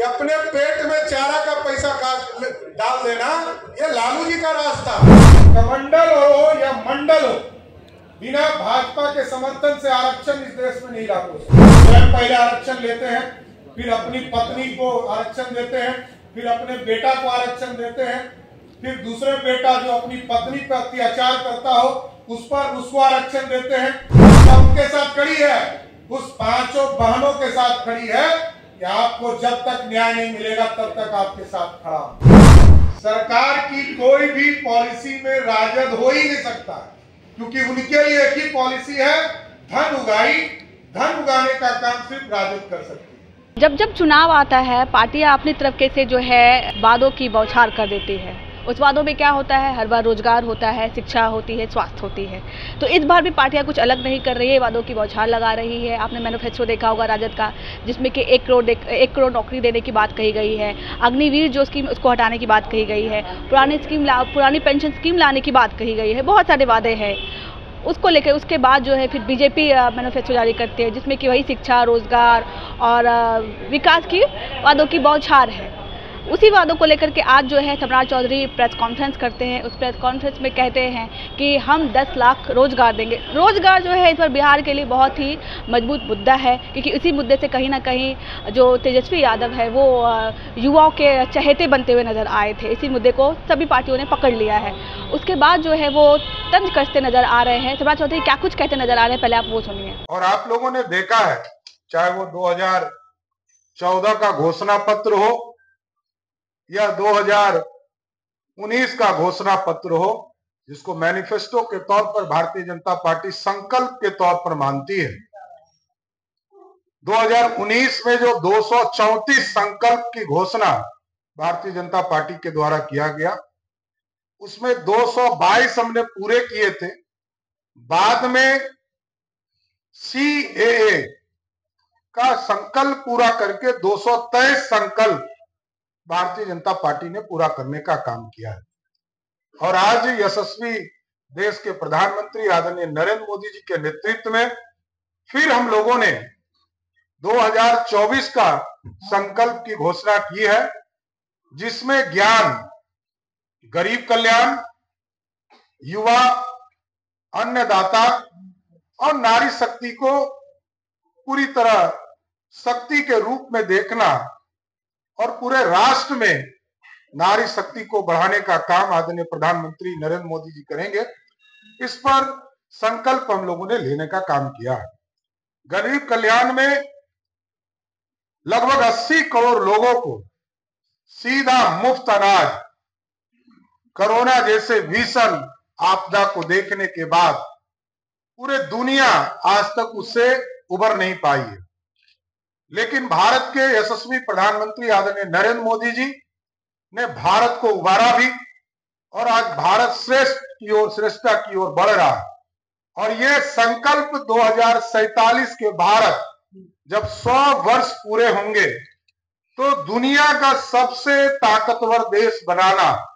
कि अपने पेट में चारा का पैसा डाल देना, ये लालू जी का रास्ता। कमंडल हो या मंडल हो, बिना भाजपा के समर्थन से आरक्षण इस देश में नहीं लागू। स्वयं पहले आरक्षण लेते हैं, फिर अपनी पत्नी को आरक्षण देते हैं, फिर अपने बेटा को आरक्षण देते हैं, फिर दूसरे बेटा जो अपनी पत्नी पर अत्याचार करता हो उसको आरक्षण देते हैं। उनके साथ खड़ी है, उस पांचों बहनों के साथ खड़ी है कि आपको जब तक न्याय नहीं मिलेगा तब तक आपके साथ खड़ा। सरकार की कोई भी पॉलिसी में राजद हो ही नहीं सकता, क्योंकि उनके लिए एक ही पॉलिसी है, धन उगाने का काम सिर्फ राजद कर सकती है। जब जब चुनाव आता है, पार्टियां अपनी तरफ के से जो है वादों की बौछार कर देती है। उस वादों में क्या होता है? हर बार रोजगार होता है, शिक्षा होती है, स्वास्थ्य होती है। तो इस बार भी पार्टियां कुछ अलग नहीं कर रही है, वादों की बौछार लगा रही है। आपने मैनिफेस्टो देखा होगा राजद का, जिसमें कि 1 करोड़ नौकरी देने की बात कही गई है। अग्निवीर जो स्कीम, उसको हटाने की बात कही गई है। पुरानी पेंशन स्कीम लाने की बात कही गई है। बहुत सारे वादे हैं उसको लेकर। उसके बाद जो है फिर बीजेपी मैनिफेस्टो जारी करती है, जिसमें कि वही शिक्षा, रोजगार और विकास की वादों की बौछार है। उसी वादों को लेकर के आज जो है सम्राट चौधरी प्रेस कॉन्फ्रेंस करते हैं। उस प्रेस कॉन्फ्रेंस में कहते हैं कि हम 10 लाख रोजगार देंगे। रोजगार जो है इस पर बिहार के लिए बहुत ही मजबूत मुद्दा है, क्योंकि इसी मुद्दे से कहीं ना कहीं जो तेजस्वी यादव है वो युवाओं के चहेते बनते हुए नजर आए थे। इसी मुद्दे को सभी पार्टियों ने पकड़ लिया है। उसके बाद जो है वो तंज कसते नजर आ रहे हैं। सम्राट चौधरी क्या कुछ कहते नजर आ रहे हैं, पहले आप वो सुनिए। और आप लोगों ने देखा है, चाहे वो 2014 का घोषणा पत्र हो या 2019 का घोषणा पत्र हो, जिसको मैनिफेस्टो के तौर पर भारतीय जनता पार्टी संकल्प के तौर पर मानती है। 2019 में जो 234 संकल्प की घोषणा भारतीय जनता पार्टी के द्वारा किया गया, उसमें 222 हमने पूरे किए थे। बाद में CAA का संकल्प पूरा करके 223 संकल्प भारतीय जनता पार्टी ने पूरा करने का काम किया है। और आज यशस्वी देश के प्रधानमंत्री आदरणीय नरेंद्र मोदी जी के नेतृत्व में फिर हम लोगों ने 2024 का संकल्प की घोषणा की है, जिसमें ज्ञान, गरीब कल्याण, युवा, अन्नदाता और नारी शक्ति को पूरी तरह शक्ति के रूप में देखना और पूरे राष्ट्र में नारी शक्ति को बढ़ाने का काम आदरणीय प्रधानमंत्री नरेंद्र मोदी जी करेंगे। इस पर संकल्प हम लोगों ने लेने का काम किया है। गरीब कल्याण में लगभग 80 करोड़ लोगों को सीधा मुफ्त अनाज, कोरोना जैसे भीषण आपदा को देखने के बाद पूरे दुनिया आज तक उससे उबर नहीं पाई है, लेकिन भारत के यशस्वी प्रधानमंत्री आदरणीय नरेंद्र मोदी जी ने भारत को उबारा भी, और आज भारत श्रेष्ठता की ओर बढ़ रहा है। और ये संकल्प 2047 के भारत जब 100 वर्ष पूरे होंगे तो दुनिया का सबसे ताकतवर देश बनाना,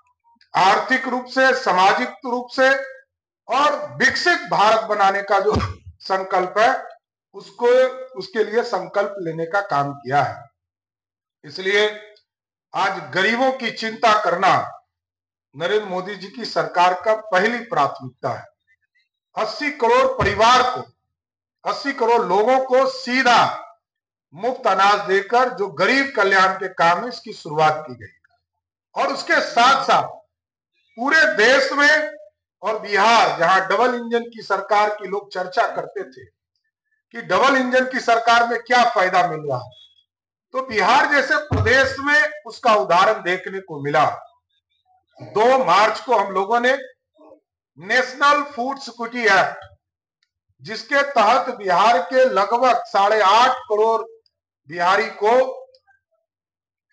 आर्थिक रूप से, सामाजिक रूप से और विकसित भारत बनाने का जो संकल्प है, उसके लिए संकल्प लेने का काम किया है। इसलिए आज गरीबों की चिंता करना नरेंद्र मोदी जी की सरकार का पहली प्राथमिकता है। 80 करोड़ परिवार को, 80 करोड़ लोगों को सीधा मुफ्त अनाज देकर जो गरीब कल्याण के काम है, इसकी शुरुआत की गई। और उसके साथ साथ पूरे देश में और बिहार, जहां डबल इंजन की सरकार की लोग चर्चा करते थे कि डबल इंजन की सरकार में क्या फायदा मिल रहा है, तो बिहार जैसे प्रदेश में उसका उदाहरण देखने को मिला। 2 मार्च को हम लोगों ने नेशनल फूड सिक्योरिटी एक्ट, जिसके तहत बिहार के लगभग 8.5 करोड़ बिहारी को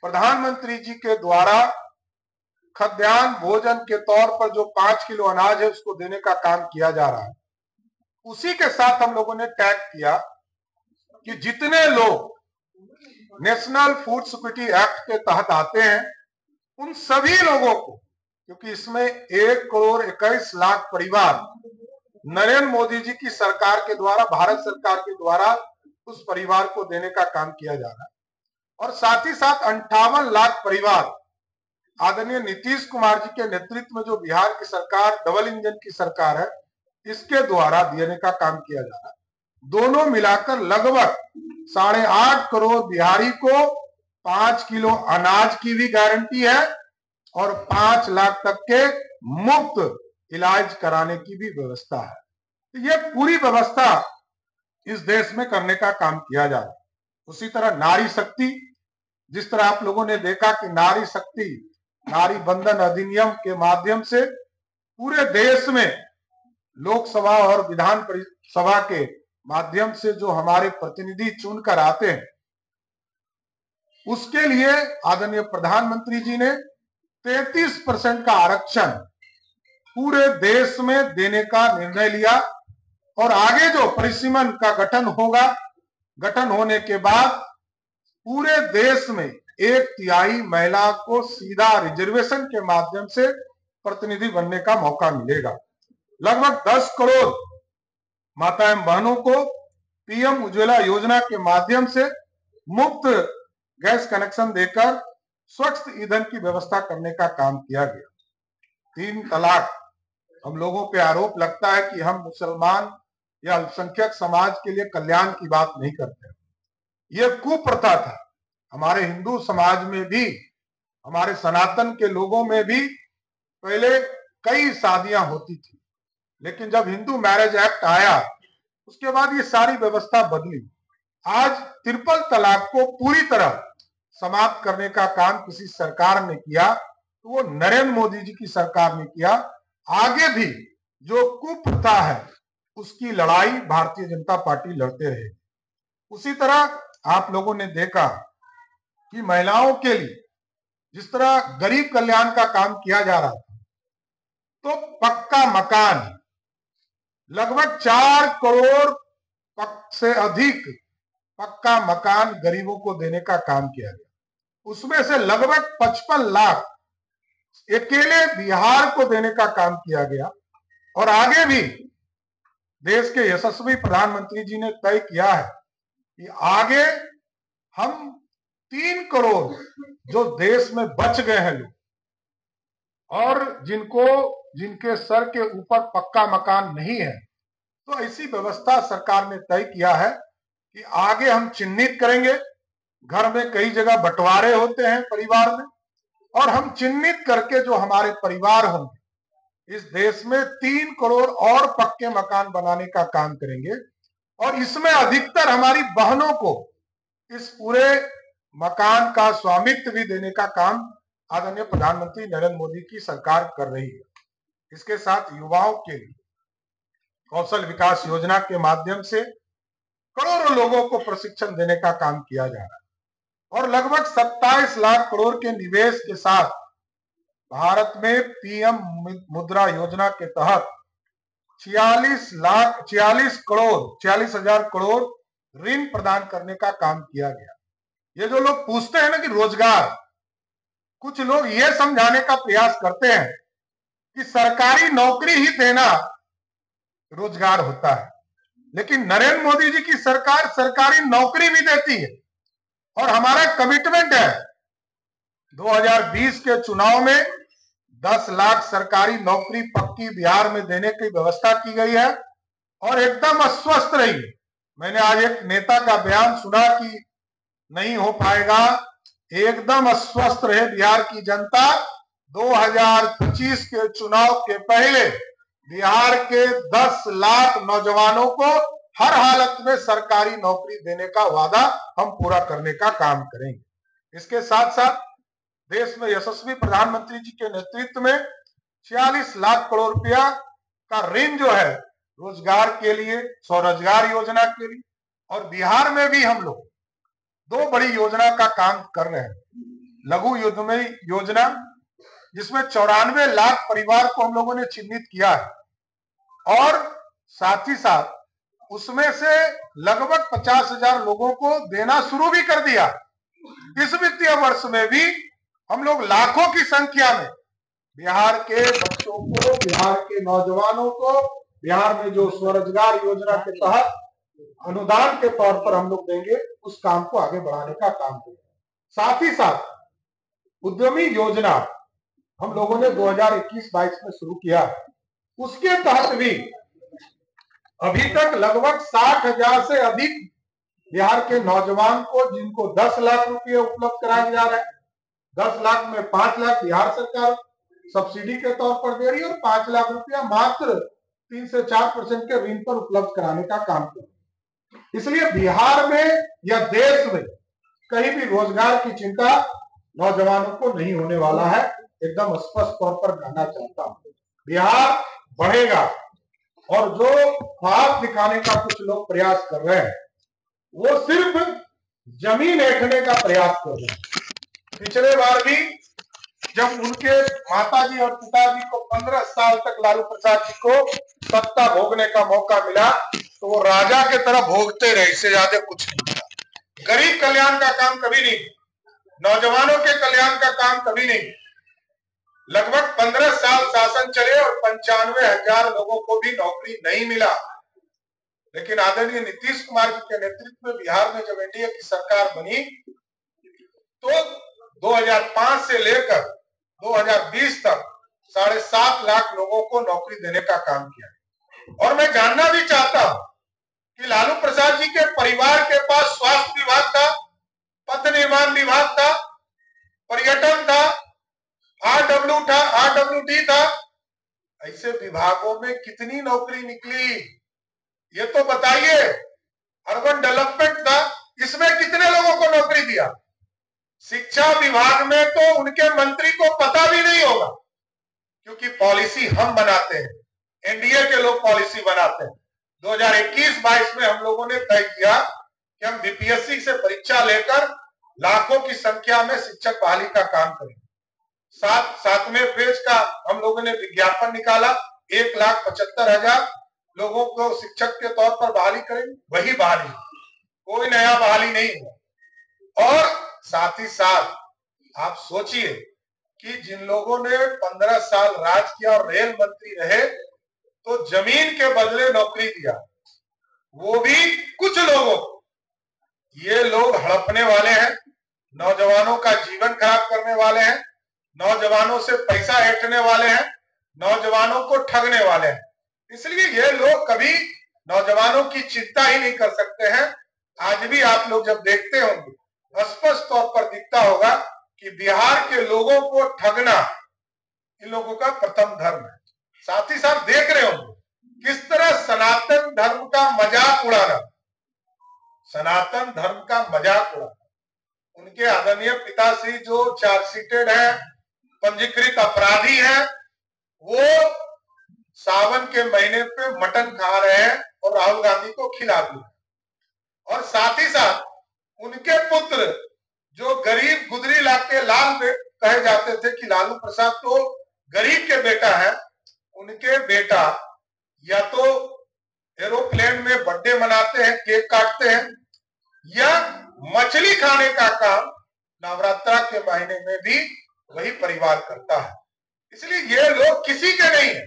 प्रधानमंत्री जी के द्वारा खाद्यान्न भोजन के तौर पर जो 5 किलो अनाज है उसको देने का काम किया जा रहा है। उसी के साथ हम लोगों ने टैग किया कि जितने लोग नेशनल फूड सिक्योरिटी एक्ट के तहत आते हैं उन सभी लोगों को, क्योंकि इसमें 1 करोड़ 21 लाख परिवार नरेंद्र मोदी जी की सरकार के द्वारा, भारत सरकार के द्वारा उस परिवार को देने का काम किया जा रहा है। और साथ ही साथ 58 लाख परिवार आदरणीय नीतीश कुमार जी के नेतृत्व में जो बिहार की सरकार डबल इंजन की सरकार है, इसके द्वारा देने का काम किया जा रहा है। दोनों मिलाकर लगभग 8.5 करोड़ बिहारी को 5 किलो अनाज की भी गारंटी है और 5 लाख तक के मुफ्त इलाज कराने की भी व्यवस्था है। तो ये पूरी व्यवस्था इस देश में करने का काम किया जा रहा है। उसी तरह नारी शक्ति, जिस तरह आप लोगों ने देखा कि नारी शक्ति नारी बंधन अधिनियम के माध्यम से पूरे देश में लोकसभा और विधान सभा के माध्यम से जो हमारे प्रतिनिधि चुनकर आते हैं, उसके लिए आदरणीय प्रधानमंत्री जी ने 33% का आरक्षण पूरे देश में देने का निर्णय लिया और आगे जो परिसीमन का गठन होगा, गठन होने के बाद पूरे देश में 1/3 महिला को सीधा रिजर्वेशन के माध्यम से प्रतिनिधि बनने का मौका मिलेगा। लगभग 10 करोड़ माताएं बहनों को पीएम उज्ज्वला योजना के माध्यम से मुफ्त गैस कनेक्शन देकर स्वच्छ ईंधन की व्यवस्था करने का काम किया गया। 3 तलाक, हम लोगों पे आरोप लगता है कि हम मुसलमान या अल्पसंख्यक समाज के लिए कल्याण की बात नहीं करते। यह कुप्रथा था। हमारे हिंदू समाज में भी, हमारे सनातन के लोगों में भी पहले कई शादियां होती थी, लेकिन जब हिंदू मैरिज एक्ट आया उसके बाद ये सारी व्यवस्था बदली। आज ट्रिपल तलाक को पूरी तरह समाप्त करने का काम किसी सरकार ने किया तो वो नरेंद्र मोदी जी की सरकार ने किया। आगे भी जो कुप्रथा है उसकी लड़ाई भारतीय जनता पार्टी लड़ते रहे। उसी तरह आप लोगों ने देखा कि महिलाओं के लिए जिस तरह गरीब कल्याण का काम किया जा रहा था, तो पक्का मकान लगभग 4 करोड़ से अधिक पक्का मकान गरीबों को देने का काम किया गया। उसमें से लगभग 55 लाख अकेले बिहार को देने का काम किया गया और आगे भी देश के यशस्वी प्रधानमंत्री जी ने तय किया है कि आगे हम 3 करोड़ जो देश में बच गए हैं लोग और जिनके सर के ऊपर पक्का मकान नहीं है, तो ऐसी व्यवस्था सरकार ने तय किया है कि आगे हम चिन्हित करेंगे। घर में कई जगह बंटवारे होते हैं परिवार में, और हम चिन्हित करके जो हमारे परिवार होंगे इस देश में 3 करोड़ और पक्के मकान बनाने का काम करेंगे और इसमें अधिकतर हमारी बहनों को इस पूरे मकान का स्वामित्व भी देने का काम आदरणीय प्रधानमंत्री नरेंद्र मोदी की सरकार कर रही है। इसके साथ युवाओं के लिए कौशल विकास योजना के माध्यम से करोड़ों लोगों को प्रशिक्षण देने का काम किया जा रहा है और लगभग 27 लाख करोड़ के निवेश के साथ भारत में पीएम मुद्रा योजना के तहत 46 हजार करोड़ ऋण प्रदान करने का काम किया गया। ये जो लोग पूछते हैं ना कि रोजगार, कुछ लोग ये समझाने का प्रयास करते हैं कि सरकारी नौकरी ही देना रोजगार होता है, लेकिन नरेंद्र मोदी जी की सरकार सरकारी नौकरी भी देती है और हमारा कमिटमेंट है 2020 के चुनाव में 10 लाख सरकारी नौकरी पक्की बिहार में देने की व्यवस्था की गई है और एकदम अस्वस्थ रही। मैंने आज एक नेता का बयान सुना कि नहीं हो पाएगा, एकदम अस्वस्थ रहे बिहार की जनता। 2025 के चुनाव के पहले बिहार के 10 लाख नौजवानों को हर हालत में सरकारी नौकरी देने का वादा हम पूरा करने का काम करेंगे। इसके साथ साथ देश में यशस्वी प्रधानमंत्री जी के नेतृत्व में 46 लाख करोड़ रुपया का ऋण जो है रोजगार के लिए, स्वरोजगार योजना के लिए, और बिहार में भी हम लोग 2 बड़ी योजना का काम कर रहे हैं। लघु उद्यमी योजना, जिसमें 94 लाख परिवार को हम लोगों ने चिन्हित किया है और साथ ही साथ उसमें से लगभग 50,000 लोगों को देना शुरू भी कर दिया। इस वित्तीय वर्ष में भी हम लोग लाखों की संख्या में बिहार के बच्चों को, बिहार के नौजवानों को बिहार में जो स्वरोजगार योजना के तहत अनुदान के तौर पर हम लोग देंगे, उस काम को आगे बढ़ाने का काम करेंगे। साथ ही साथ उद्यमी योजना हम लोगों ने 2021-22 में शुरू किया। उसके तहत भी अभी तक लगभग 60,000 से अधिक बिहार के नौजवान को, जिनको 10 लाख रुपए उपलब्ध कराया जा रहा है, 10 लाख में 5 लाख बिहार सरकार सब्सिडी के तौर पर दे रही है और 5 लाख रुपया मात्र 3 से 4% के ऋण पर उपलब्ध कराने का काम कर रही है। इसलिए बिहार में या देश में कहीं भी रोजगार की चिंता नौजवानों को नहीं होने वाला है। एकदम स्पष्ट तौर पर कहना चाहता हूं, बिहार बढ़ेगा। और जो ख्वाब दिखाने का कुछ लोग प्रयास कर रहे हैं, वो सिर्फ जमीन ऐंठने का प्रयास कर रहे हैं। पिछले बार भी जब उनके माताजी और पिताजी को 15 साल तक लालू प्रसाद जी को सत्ता भोगने का मौका मिला, तो वो राजा के तरह भोगते रहे, इससे ज्यादा कुछ नहीं मिला। गरीब कल्याण का काम कभी नहीं, नौजवानों के कल्याण का काम कभी नहीं। लगभग 15 साल शासन चले और 95,000 लोगों को भी नौकरी नहीं मिला। लेकिन आदरणीय नीतीश कुमार जी के नेतृत्व में बिहार में जब एनडीए की सरकार बनी, तो 2005 से लेकर 2020 तक 7.5 लाख लोगों को नौकरी देने का काम किया। और मैं जानना भी चाहता हूं कि लालू प्रसाद जी के परिवार के पास स्वास्थ्य विभाग था, पथ निर्माण विभाग था, पर्यटन था, RWD था, ऐसे विभागों में कितनी नौकरी निकली, ये तो बताइए। अर्बन डेवलपमेंट था, इसमें कितने लोगों को नौकरी दिया। शिक्षा विभाग में तो उनके मंत्री को पता भी नहीं होगा, क्योंकि पॉलिसी हम बनाते हैं, एनडीए के लोग पॉलिसी बनाते हैं। 2021-22 में हम लोगों ने तय किया कि हम बीपीएससी से परीक्षा लेकर लाखों की संख्या में शिक्षक बहाली का काम करेंगे। सातवें फेज का हम लोगों ने विज्ञापन निकाला, 1,75,000 लोगों को शिक्षक के तौर पर बहाली करेंगे। वही बहाली, कोई नया बहाली नहीं हुआ। और साथ ही साथ आप सोचिए कि जिन लोगों ने 15 साल राज किया और रेल मंत्री रहे, तो जमीन के बदले नौकरी दिया, वो भी कुछ लोगों को। ये लोग हड़पने वाले हैं, नौजवानों का जीवन खराब करने वाले हैं, नौजवानों से पैसा ऐंठने वाले हैं, नौजवानों को ठगने वाले हैं। इसलिए ये लोग कभी नौजवानों की चिंता ही नहीं कर सकते हैं। आज भी आप लोग जब देखते होंगे, स्पष्ट तौर पर दिखता होगा कि बिहार के लोगों को ठगना इन लोगों का प्रथम धर्म है। साथ ही साथ देख रहे होंगे किस तरह सनातन धर्म का मजाक उड़ाना, सनातन धर्म का मजाक उड़ाना। उनके आदरणीय पिताश्री जो चार्जशीटेड है, पंजीकृत अपराधी हैं, वो सावन के महीने पे मटन खा रहे हैं और राहुल गांधी को खिला भी। और साथ ही साथ उनके पुत्र जो गरीब गुदरी इलाके लाल कहे जाते थे कि लालू प्रसाद तो गरीब के बेटा है, उनके बेटा या तो एरोप्लेन में बर्थडे मनाते हैं, केक काटते हैं, या मछली खाने का काम नवरात्रा के महीने में भी वही परिवार करता है। इसलिए ये लोग किसी के नहीं है,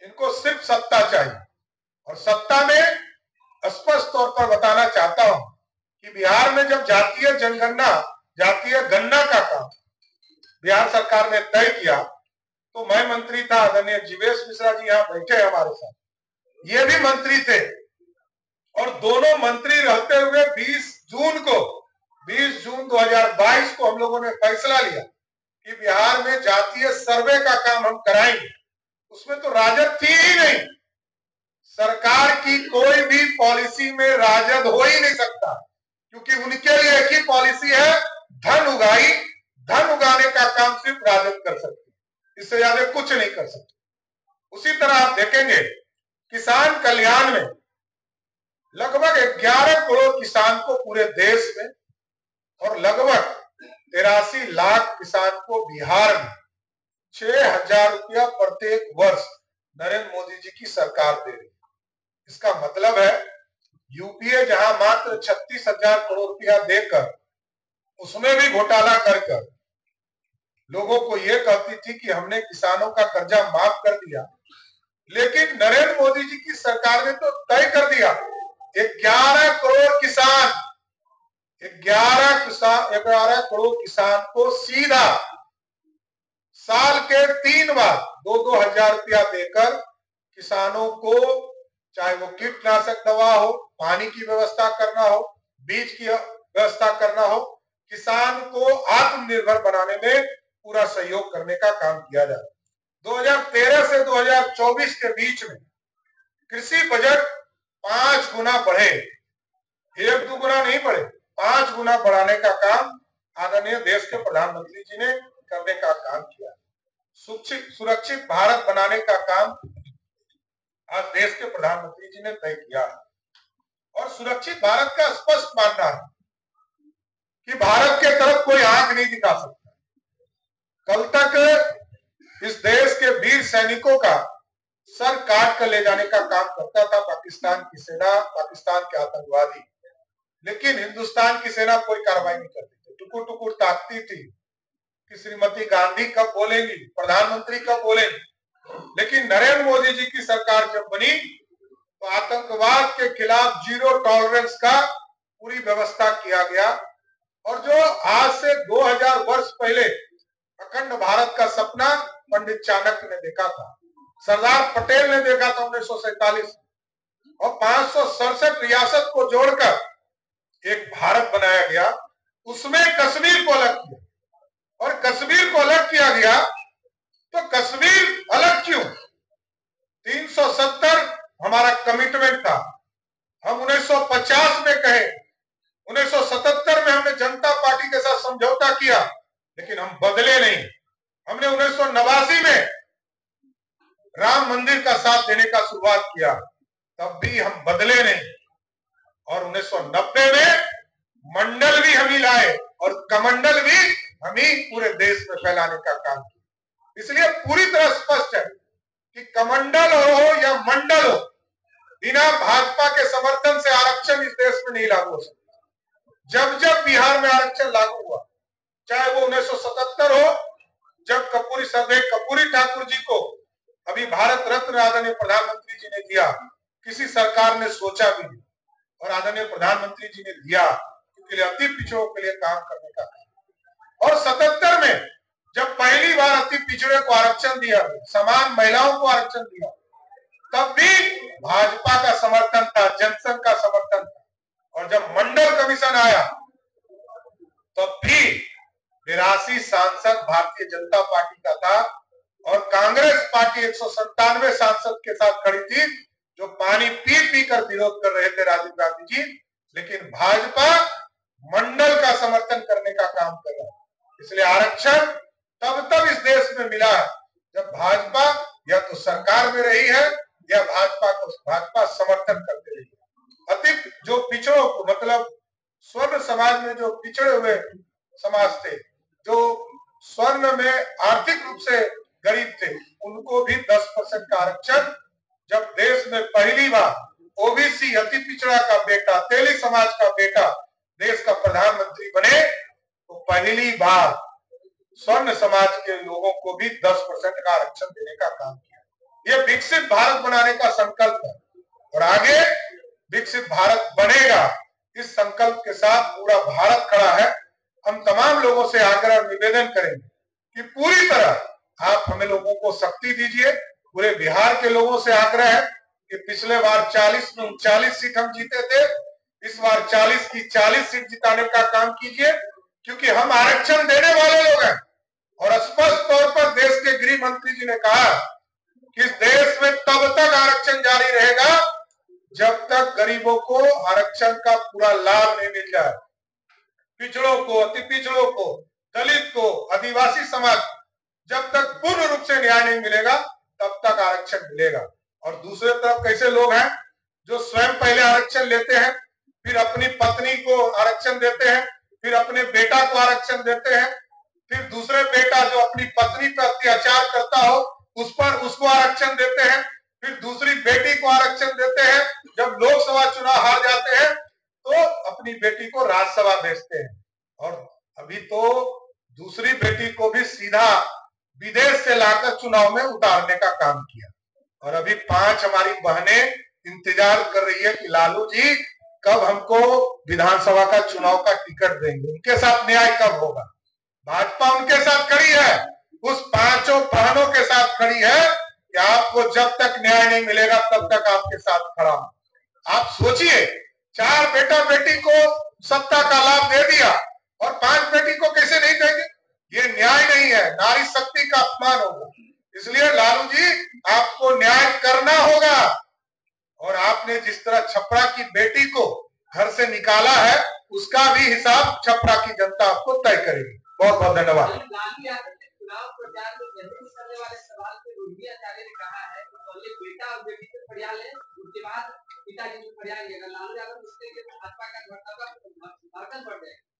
इनको सिर्फ सत्ता चाहिए। और सत्ता में स्पष्ट तौर पर बताना चाहता हूं कि बिहार में जब जातीय जनगणना, जातीय गणना का काम बिहार सरकार ने तय किया, तो मैं मंत्री था, आदरणीय जीवेश मिश्रा जी यहाँ बैठे हमारे साथ, ये भी मंत्री थे। और दोनों मंत्री रहते हुए 20 जून 2022 को हम लोगों ने फैसला लिया कि बिहार में जातीय सर्वे का काम हम कराएंगे। उसमें तो राजद थी ही नहीं, सरकार की कोई भी पॉलिसी में राजद हो ही नहीं सकता, क्योंकि उनके लिए एक ही पॉलिसी है, धन उगाई, धन उगाने का काम सिर्फ राजद कर सकती है, इससे ज्यादा कुछ नहीं कर सकती। उसी तरह आप देखेंगे किसान कल्याण में लगभग 11 करोड़ किसान को पूरे देश में और लगभग 83 लाख किसान को बिहार में 6,000 रुपया प्रत्येक वर्ष नरेंद्र मोदी जी की सरकार दे रही है। इसका मतलब है यूपीए जहां मात्र 36,000 करोड़ रुपया देकर उसमें भी घोटाला कर लोगों को यह कहती थी कि हमने किसानों का कर्जा माफ कर दिया, लेकिन नरेंद्र मोदी जी की सरकार ने तो तय कर दिया 11 करोड़ किसान 11 करोड़ किसान को सीधा साल के 3 बार 2-2 हजार रुपया देकर किसानों को, चाहे वो कीटनाशक दवा हो, पानी की व्यवस्था करना हो, बीज की व्यवस्था करना हो, किसान को आत्मनिर्भर बनाने में पूरा सहयोग करने का काम किया जाए। 2013 से 2024 के बीच में कृषि बजट 5 गुना बढ़े, 1-2 गुना नहीं बढ़े, 5 गुना बढ़ाने का काम आदरणीय देश के प्रधानमंत्री जी ने करने का काम किया। सुरक्षित भारत बनाने का काम आज देश के प्रधानमंत्री जी ने तय किया और सुरक्षित भारत का स्पष्ट मानना है कि भारत के तरफ कोई आंख नहीं दिखा सकता। कल तक इस देश के वीर सैनिकों का सर काट कर ले जाने का काम करता था पाकिस्तान की सेना, पाकिस्तान के आतंकवादी, लेकिन हिंदुस्तान की सेना कोई कार्रवाई नहीं करती थी, टुकुर टुकुर ताकती थी कि श्रीमती गांधी कब बोलेंगी, प्रधानमंत्री कब बोलेंगे। लेकिन नरेंद्र मोदी जी की सरकार जब बनी तो आतंकवाद के खिलाफ जीरो टॉलरेंस का पूरी व्यवस्था किया गया और जो आज से 2000 वर्ष पहले अखंड भारत का सपना पंडित चाणक्य ने देखा था, सरदार पटेल ने देखा था 1947 और 567 रियासत को जोड़कर एक भारत बनाया गया, उसमें कश्मीर को अलग किया और कश्मीर को अलग किया गया तो कश्मीर अलग क्यों? 370 हमारा कमिटमेंट था, हम 1950 में कहे, 1977 में हमने जनता पार्टी के साथ समझौता किया, लेकिन हम बदले नहीं। हमने 1989 में राम मंदिर का साथ देने का शुरुआत किया, तब भी हम बदले नहीं और 1990 में मंडल भी हम ही लाए और कमंडल भी हम ही पूरे देश में फैलाने का काम किया। इसलिए पूरी तरह स्पष्ट है कि कमंडल हो या मंडल हो, बिना भाजपा के समर्थन से आरक्षण इस देश में नहीं लागू हो सकता। जब जब बिहार में आरक्षण लागू हुआ, चाहे वो 1977 हो, जब कर्पूरी ठाकुर जी को अभी भारत रत्न आदरणीय प्रधानमंत्री जी ने दिया, किसी सरकार ने सोचा भी नहीं और आदरणीय प्रधानमंत्री जी ने दिया क्योंकि अति पिछड़ों के लिए काम करने का काम। और 77 में जब पहली बार अति पिछड़े को आरक्षण दिया, समान महिलाओं को आरक्षण दिया, तब भी भाजपा का समर्थन था, जनसंघ का समर्थन था और जब मंडल कमीशन आया तब भी 82 सांसद भारतीय जनता पार्टी का था और कांग्रेस पार्टी 197 सांसद के साथ खड़ी थी जो पानी पी पी कर विरोध कर रहे थे राजीव गांधी जी, लेकिन भाजपा मंडल का समर्थन करने का काम कर रहा है। इसलिए आरक्षण तब इस देश में मिला है जब भाजपा या तो सरकार में रही है या भाजपा समर्थन करते रही है। अति जो पिछड़ों को, मतलब स्वर्ण समाज में जो पिछड़े हुए समाज थे, जो स्वर्ण में आर्थिक रूप से गरीब थे, उनको भी 10% का आरक्षण जब देश में पहली बार ओबीसी अति पिछड़ा का बेटा, तेली समाज का बेटा देश का प्रधानमंत्री बने तो पहली बार स्वर्ण समाज के लोगों को भी 10% का आरक्षण देने का काम किया। ये विकसित भारत बनाने का संकल्प है और आगे विकसित भारत बनेगा, इस संकल्प के साथ पूरा भारत खड़ा है। हम तमाम लोगों से आग्रह निवेदन करेंगे कि पूरी तरह आप हमें लोगों को शक्ति दीजिए। पूरे बिहार के लोगों से आग्रह है कि पिछले बार 40 में 39 सीट हम जीते थे, इस बार 40 की 40 सीट जिताने का काम कीजिए क्योंकि हम आरक्षण देने वाले लोग हैं और स्पष्ट तौर पर देश के गृह मंत्री जी ने कहा कि इस देश में तब तक आरक्षण जारी रहेगा जब तक गरीबों को आरक्षण का पूरा लाभ नहीं मिल जाए। पिछड़ों को, अति पिछड़ों को, दलित को, आदिवासी समाज, जब तक पूर्ण रूप से न्याय नहीं मिलेगा तब तक आरक्षण मिलेगा। और दूसरे तरफ कैसे लोग हैं जो स्वयं पहले आरक्षण लेते हैं, फिर अपनी पत्नी को आरक्षण देते हैं, फिर अपने बेटा को आरक्षण देते हैं, फिर दूसरे बेटा जो अपनी पत्नी पर अत्याचार करता हो उस पर उसको आरक्षण देते हैं, फिर दूसरी बेटी को आरक्षण देते हैं। जब लोकसभा चुनाव हार जाते हैं तो अपनी बेटी को राज्यसभा भेजते हैं और अभी तो दूसरी बेटी को भी सीधा विदेश से लाकर चुनाव में उतारने का काम किया। और अभी 5 हमारी बहनें इंतजार कर रही है कि लालू जी कब हमको विधानसभा का चुनाव का टिकट देंगे, उनके साथ न्याय कब होगा। भाजपा उनके साथ खड़ी है, उस पांचों बहनों के साथ खड़ी है कि आपको जब तक न्याय नहीं मिलेगा तब तक आपके साथ खड़ा हूं। आप सोचिए, 4 बेटा बेटी को सत्ता का लाभ दे दिया और 5 बेटी को कैसे नहीं देंगे। ये न्याय नहीं है, नारी शक्ति का अपमान होगा। इसलिए लालू जी आपको न्याय करना होगा और आपने जिस तरह छपरा की बेटी को घर से निकाला है उसका भी हिसाब छपरा की जनता आपको तय करेगी। बहुत बहुत धन्यवाद।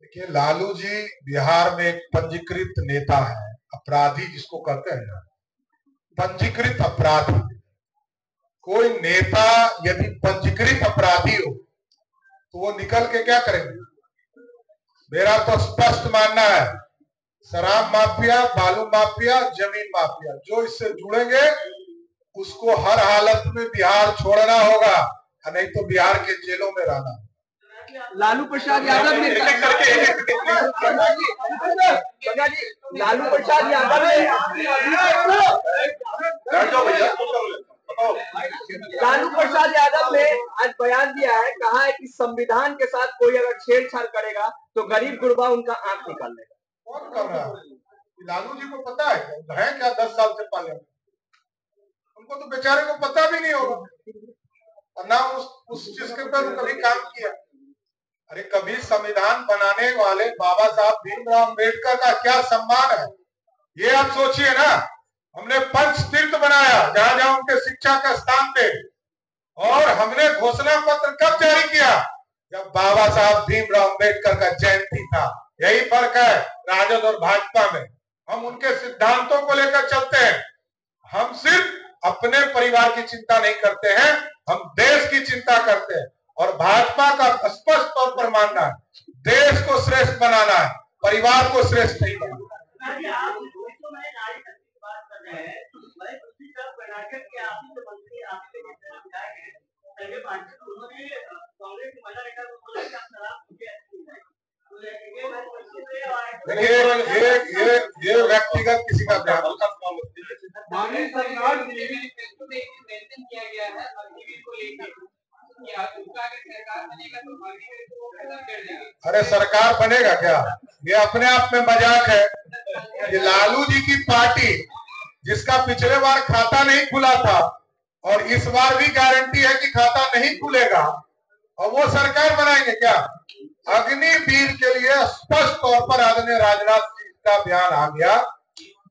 देखिए, लालू जी बिहार में एक पंजीकृत नेता है, अपराधी जिसको कहते हैं ना, पंजीकृत अपराधी। कोई नेता यदि पंजीकृत अपराधी हो तो वो निकल के क्या करेंगे। मेरा तो स्पष्ट मानना है, शराब माफिया, बालू माफिया, जमीन माफिया, जो इससे जुड़ेंगे उसको हर हालत में बिहार छोड़ना होगा, नहीं तो बिहार के जेलों में रहना। लालू प्रसाद यादव ने आज बयान दिया है, कहा है कि संविधान के साथ कोई अगर छेड़छाड़ करेगा तो गरीब गुरबा उनका आंख निकाल लेगा। कौन कर रहा है? लालू जी को पता है क्या 10 साल से पाले, उनको तो बेचारे को पता भी नहीं होगा और ना उस चीज के ऊपर कभी काम किया। अरे कभी संविधान बनाने वाले बाबा साहब भीमराव अम्बेडकर का क्या सम्मान है, ये आप सोचिए ना। हमने पंच तीर्थ बनाया जहां जहां उनके शिक्षा का स्थान थे, और हमने घोषणा पत्र कब जारी किया, जब बाबा साहब भीमराव अम्बेडकर का जयंती था। यही फर्क है राजद और भाजपा में, हम उनके सिद्धांतों को लेकर चलते हैं। हम सिर्फ अपने परिवार की चिंता नहीं करते हैं, हम देश की चिंता करते हैं। और भाजपा का स्पष्ट तौर पर मानना है, देश को श्रेष्ठ बनाना है, परिवार को श्रेष्ठ नहीं बनाना। ये व्यक्तिगत किसी का ध्यान अरे सरकार बनेगा क्या, ये अपने आप में मजाक है। ये लालू जी की पार्टी जिसका पिछले बार खाता नहीं खुला था और इस बार भी गारंटी है कि खाता नहीं खुलेगा, और वो सरकार बनाएंगे क्या। अग्निवीर के लिए स्पष्ट तौर पर आदरणीय राजनाथ जी का बयान आ गया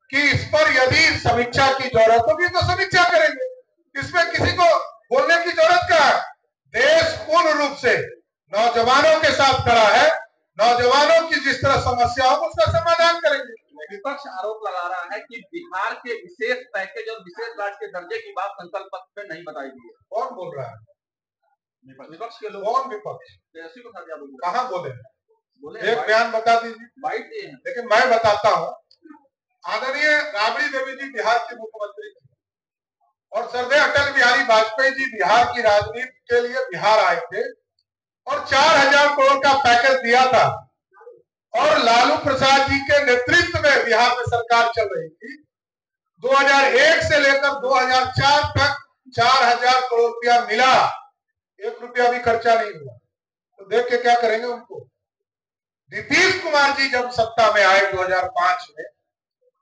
कि इस पर यदि समीक्षा की जरूरत होगी तो समीक्षा करेंगे, इसमें किसी को बोलने की जरूरत क्या है। देश पूर्ण रूप से नौजवानों के साथ खड़ा है, नौजवानों की जिस तरह समस्या हो उसका समाधान करेंगे। विपक्ष आरोप लगा रहा है कि बिहार के विशेष पैकेज और विशेष राज्य के दर्जे की बात संकल्प पत्र में नहीं बताई गई है। कौन बोल रहा है? विपक्ष के लोग। कौन विपक्ष? कहाँ बोले? एक बयान बता दीजिए। लेकिन मैं बताता हूँ, आदरणीय राबड़ी देवी जी बिहार के मुख्यमंत्री थे और श्रद्धेय अटल बिहारी वाजपेयी जी बिहार की राजनीति के लिए बिहार आए थे और 4000 करोड़ का पैकेज दिया था, और लालू प्रसाद जी के नेतृत्व में बिहार में सरकार चल रही थी। 2001 से लेकर 2004 तक 4000 करोड़ रुपया मिला, 1 रुपया भी खर्चा नहीं हुआ। तो देख के क्या करेंगे उनको। नीतीश कुमार जी जब सत्ता में आए 2005 में,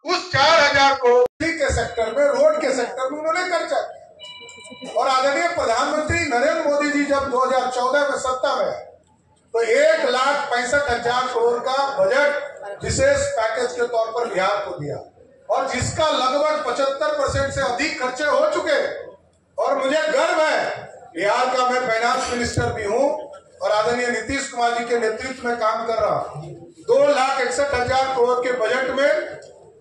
उस 4000 करोड़ के सेक्टर में, रोड के सेक्टर में उन्होंने खर्चा किया। और आदरणीय प्रधानमंत्री नरेंद्र मोदी जी जब 2014 में सत्ता में आए तो 1,65,000 करोड़ का बजट विशेष पैकेज के तौर पर बिहार को दिया, और जिसका लगभग 75% से अधिक खर्चे हो चुके। और मुझे गर्व है बिहार का, मैं फाइनेंस मिनिस्टर भी हूं और आदरणीय नीतीश कुमार जी के नेतृत्व में काम कर रहा हूं। 2,61,000 करोड़ के बजट में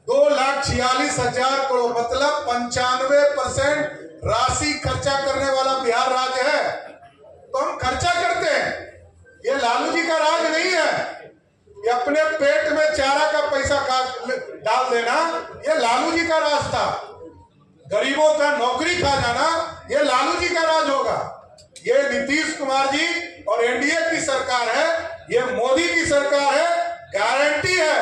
2,46,000 करोड़, मतलब 95% राशि खर्चा करने वाला बिहार राज्य है। तो हम खर्चा करते हैं, ये लालू जी का राज नहीं है। ये अपने पेट में चारा का पैसा डाल देना, ये लालू जी का राज था। गरीबों का नौकरी खा जाना, ये लालू जी का राज होगा। ये नीतीश कुमार जी और एनडीए की सरकार है, ये मोदी की सरकार है। गारंटी है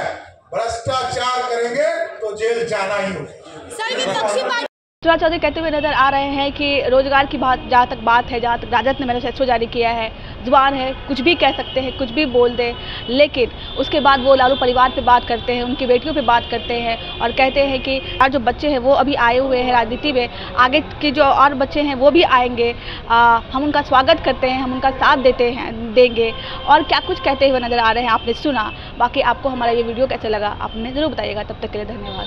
भ्रष्टाचार करेंगे तो जेल जाना ही होगा। सुधा चौधरी कहते हुए नजर आ रहे हैं कि रोजगार की बात जहाँ तक बात है, जहाँ तक राजद ने मैनिफेस्टो जारी किया है, जुबान है, कुछ भी कह सकते हैं, कुछ भी बोल दे, लेकिन उसके बाद वो लालू परिवार पे बात करते हैं, उनकी बेटियों पे बात करते हैं और कहते हैं कि जो बच्चे हैं वो अभी आए हुए हैं राजनीति में, आगे के जो और बच्चे हैं वो भी आएंगे, हम उनका स्वागत करते हैं, हम उनका साथ देंगे और क्या कुछ कहते हुए नजर आ रहे हैं। आपने सुना, बाकी आपको हमारा ये वीडियो कैसे लगा आपने ज़रूर बताइएगा। तब तक के लिए धन्यवाद।